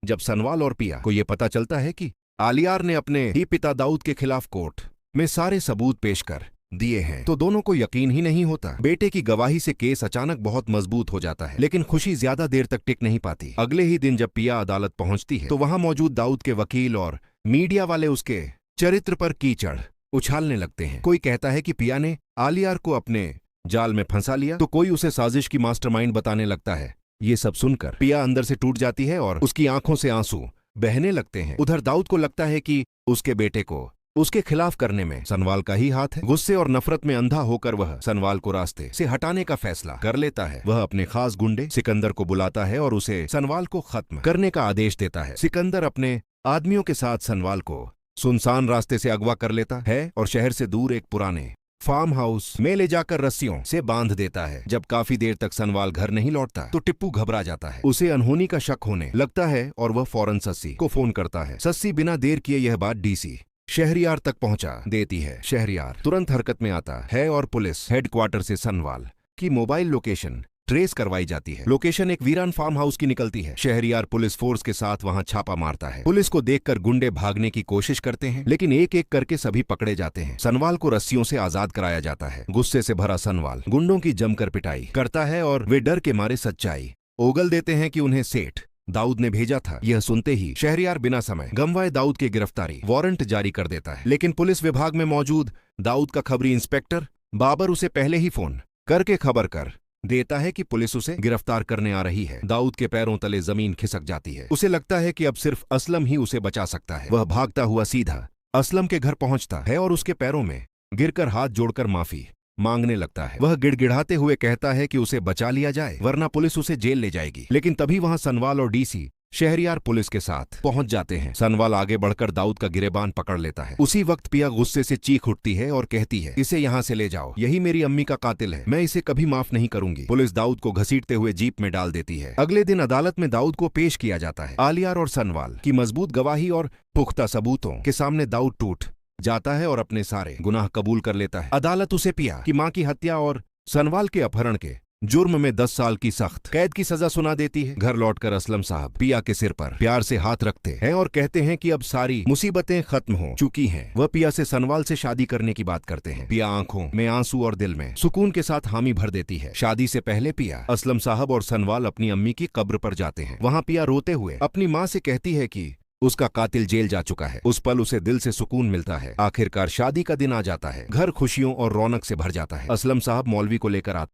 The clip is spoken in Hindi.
जब सनवाल और पिया को ये पता चलता है कि आलियार ने अपने ही पिता दाऊद के खिलाफ कोर्ट में सारे सबूत पेश कर दिए हैं, तो दोनों को यकीन ही नहीं होता। बेटे की गवाही से केस अचानक बहुत मजबूत हो जाता है, लेकिन खुशी ज्यादा देर तक टिक नहीं पाती। अगले ही दिन जब पिया अदालत पहुंचती है तो वहां मौजूद दाऊद के वकील और मीडिया वाले उसके चरित्र पर कीचड़ उछालने लगते हैं। कोई कहता है कि पिया ने आलियार को अपने जाल में फंसा लिया, तो कोई उसे साजिश की मास्टरमाइंड बताने लगता है। ये सब सुनकर पिया अंदर से टूट जाती है और उसकी आंखों से आंसू बहने लगते हैं। उधर दाऊद को लगता है कि उसके बेटे को उसके खिलाफ करने में सनवाल का ही हाथ है। गुस्से और नफरत में अंधा होकर वह सनवाल को रास्ते से हटाने का फैसला कर लेता है। वह अपने खास गुंडे सिकंदर को बुलाता है और उसे सनवाल को खत्म करने का आदेश देता है। सिकंदर अपने आदमियों के साथ सनवाल को सुनसान रास्ते से अगवा कर लेता है और शहर से दूर एक पुराने फार्म हाउस में ले जाकर रस्सियों से बांध देता है। जब काफी देर तक सनवाल घर नहीं लौटता तो टिप्पू घबरा जाता है। उसे अनहोनी का शक होने लगता है और वह फौरन सस्सी को फोन करता है। सस्सी बिना देर किए यह बात डीसी शहरयार तक पहुंचा देती है। शहरयार तुरंत हरकत में आता है और पुलिस हेडक्वार्टर से सनवाल की मोबाइल लोकेशन ट्रेस करवाई जाती है। लोकेशन एक वीरान फार्म हाउस की निकलती है। शहरयार पुलिस फोर्स के साथ वहां छापा मारता है। पुलिस को देखकर गुंडे भागने की कोशिश करते हैं, लेकिन एक एक करके सभी पकड़े जाते हैं। सनवाल को रस्सियों से आजाद कराया जाता है। गुस्से से भरा सनवाल गुंडों की जमकर पिटाई करता है और वे डर के मारे सच्चाई ओगल देते हैं कि उन्हें सेठ दाऊद ने भेजा था। यह सुनते ही शहरयार बिना समय गंवाए दाऊद की गिरफ्तारी वारंट जारी कर देता है, लेकिन पुलिस विभाग में मौजूद दाऊद का खबरी इंस्पेक्टर बाबर उसे पहले ही फोन करके खबर कर देता है कि पुलिस उसे गिरफ्तार करने आ रही है। दाऊद के पैरों तले जमीन खिसक जाती है। उसे लगता है कि अब सिर्फ असलम ही उसे बचा सकता है। वह भागता हुआ सीधा असलम के घर पहुंचता है और उसके पैरों में गिरकर हाथ जोड़कर माफी मांगने लगता है। वह गिड़गिड़ाते हुए कहता है कि उसे बचा लिया जाए वरना पुलिस उसे जेल ले जाएगी। लेकिन तभी वहां सनवाल और डीसी शहरयार पुलिस के साथ पहुंच जाते हैं। सनवाल आगे बढ़कर दाऊद का गिरेबान पकड़ लेता है। उसी वक्त पिया गुस्से से चीख उठती है और कहती है, इसे यहां से ले जाओ, यही मेरी अम्मी का कातिल है, मैं इसे कभी माफ नहीं करूंगी। पुलिस दाऊद को घसीटते हुए जीप में डाल देती है। अगले दिन अदालत में दाऊद को पेश किया जाता है। आलियार और सनवाल की मजबूत गवाही और पुख्ता सबूतों के सामने दाऊद टूट जाता है और अपने सारे गुनाह कबूल कर लेता है। अदालत उसे पिया की मां की हत्या और सनवाल के अपहरण के जुर्म में 10 साल की सख्त कैद की सजा सुना देती है। घर लौटकर असलम साहब पिया के सिर पर प्यार से हाथ रखते हैं और कहते हैं कि अब सारी मुसीबतें खत्म हो चुकी हैं। वह पिया से सनवाल से शादी करने की बात करते हैं। पिया आंखों में आंसू और दिल में सुकून के साथ हामी भर देती है। शादी से पहले पिया, असलम साहब और सनवाल अपनी अम्मी की कब्र पर जाते हैं। वहां पिया रोते हुए अपनी माँ से कहती है कि उसका कातिल जेल जा चुका है। उस पल उसे दिल से सुकून मिलता है। आखिरकार शादी का दिन आ जाता है। घर खुशियों और रौनक से भर जाता है। असलम साहब मौलवी को लेकर आते